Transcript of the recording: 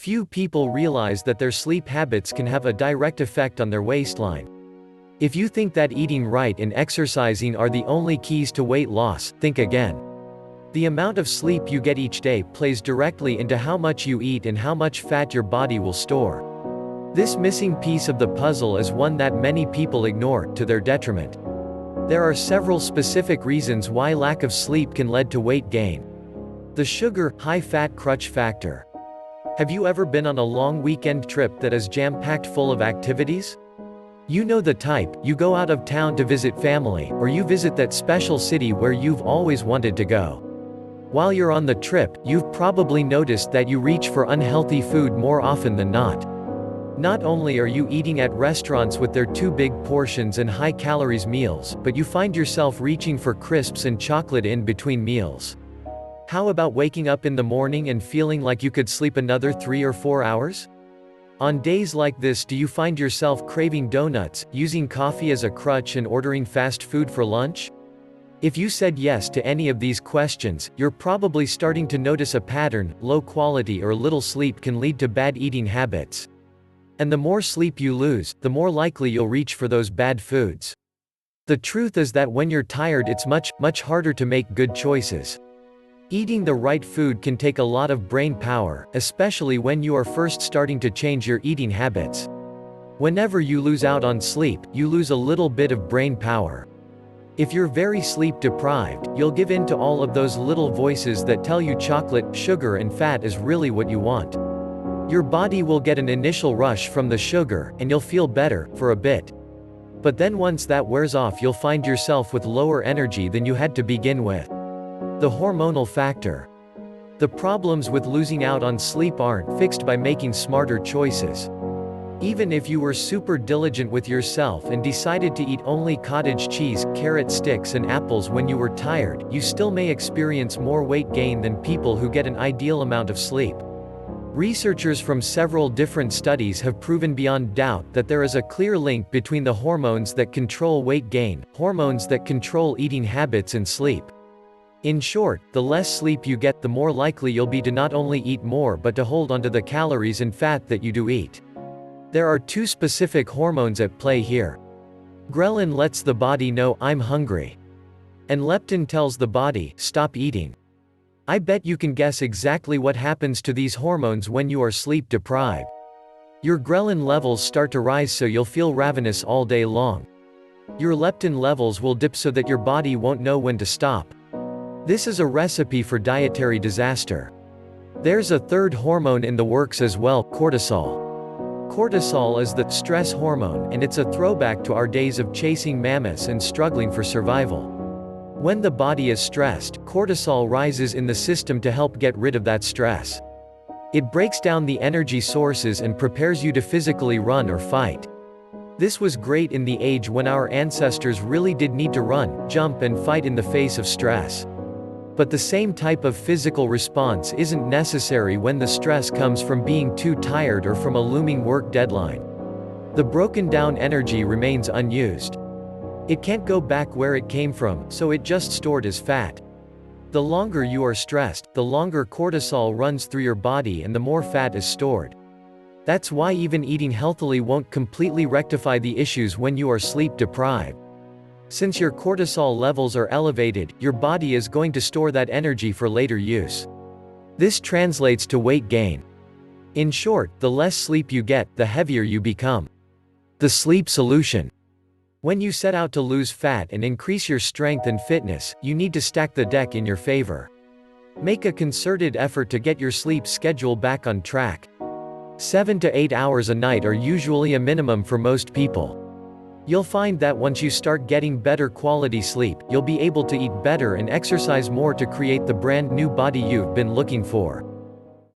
Few people realize that their sleep habits can have a direct effect on their waistline. If you think that eating right and exercising are the only keys to weight loss, think again. The amount of sleep you get each day plays directly into how much you eat and how much fat your body will store. This missing piece of the puzzle is one that many people ignore, to their detriment. There are several specific reasons why lack of sleep can lead to weight gain. The sugar, high-fat crutch factor. Have you ever been on a long weekend trip that is jam-packed full of activities? You know the type. You go out of town to visit family, or you visit that special city where you've always wanted to go. While you're on the trip, you've probably noticed that you reach for unhealthy food more often than not. Not only are you eating at restaurants with their too big portions and high calories meals, but you find yourself reaching for crisps and chocolate in between meals. How about waking up in the morning and feeling like you could sleep another 3 or 4 hours? On days like this, do you find yourself craving donuts, using coffee as a crutch and ordering fast food for lunch? If you said yes to any of these questions, you're probably starting to notice a pattern. Low quality or little sleep can lead to bad eating habits. And the more sleep you lose, the more likely you'll reach for those bad foods. The truth is that when you're tired, it's much harder to make good choices. Eating the right food can take a lot of brain power, especially when you are first starting to change your eating habits. Whenever you lose out on sleep, you lose a little bit of brain power. If you're very sleep deprived, you'll give in to all of those little voices that tell you chocolate, sugar and fat is really what you want. Your body will get an initial rush from the sugar, and you'll feel better, for a bit. But then once that wears off, you'll find yourself with lower energy than you had to begin with. The hormonal factor. The problems with losing out on sleep aren't fixed by making smarter choices. Even if you were super diligent with yourself and decided to eat only cottage cheese, carrot sticks and apples when you were tired, you still may experience more weight gain than people who get an ideal amount of sleep. Researchers from several different studies have proven beyond doubt that there is a clear link between the hormones that control weight gain, hormones that control eating habits and sleep. In short, the less sleep you get, the more likely you'll be to not only eat more but to hold onto the calories and fat that you do eat. There are two specific hormones at play here. Ghrelin lets the body know, I'm hungry. And leptin tells the body, stop eating. I bet you can guess exactly what happens to these hormones when you are sleep deprived. Your ghrelin levels start to rise, so you'll feel ravenous all day long. Your leptin levels will dip so that your body won't know when to stop. This is a recipe for dietary disaster. There's a third hormone in the works as well, cortisol. Cortisol is the stress hormone, and it's a throwback to our days of chasing mammoths and struggling for survival. When the body is stressed, cortisol rises in the system to help get rid of that stress. It breaks down the energy sources and prepares you to physically run or fight. This was great in the age when our ancestors really did need to run, jump and fight in the face of stress. But the same type of physical response isn't necessary when the stress comes from being too tired or from a looming work deadline. The broken down energy remains unused. It can't go back where it came from, so it just stored as fat. The longer you are stressed, the longer cortisol runs through your body and the more fat is stored. That's why even eating healthily won't completely rectify the issues when you are sleep deprived. Since your cortisol levels are elevated, your body is going to store that energy for later use. This translates to weight gain. In short, the less sleep you get, the heavier you become. The sleep solution. When you set out to lose fat and increase your strength and fitness, you need to stack the deck in your favor. Make a concerted effort to get your sleep schedule back on track. 7 to 8 hours a night are usually a minimum for most people. You'll find that once you start getting better quality sleep, you'll be able to eat better and exercise more to create the brand new body you've been looking for.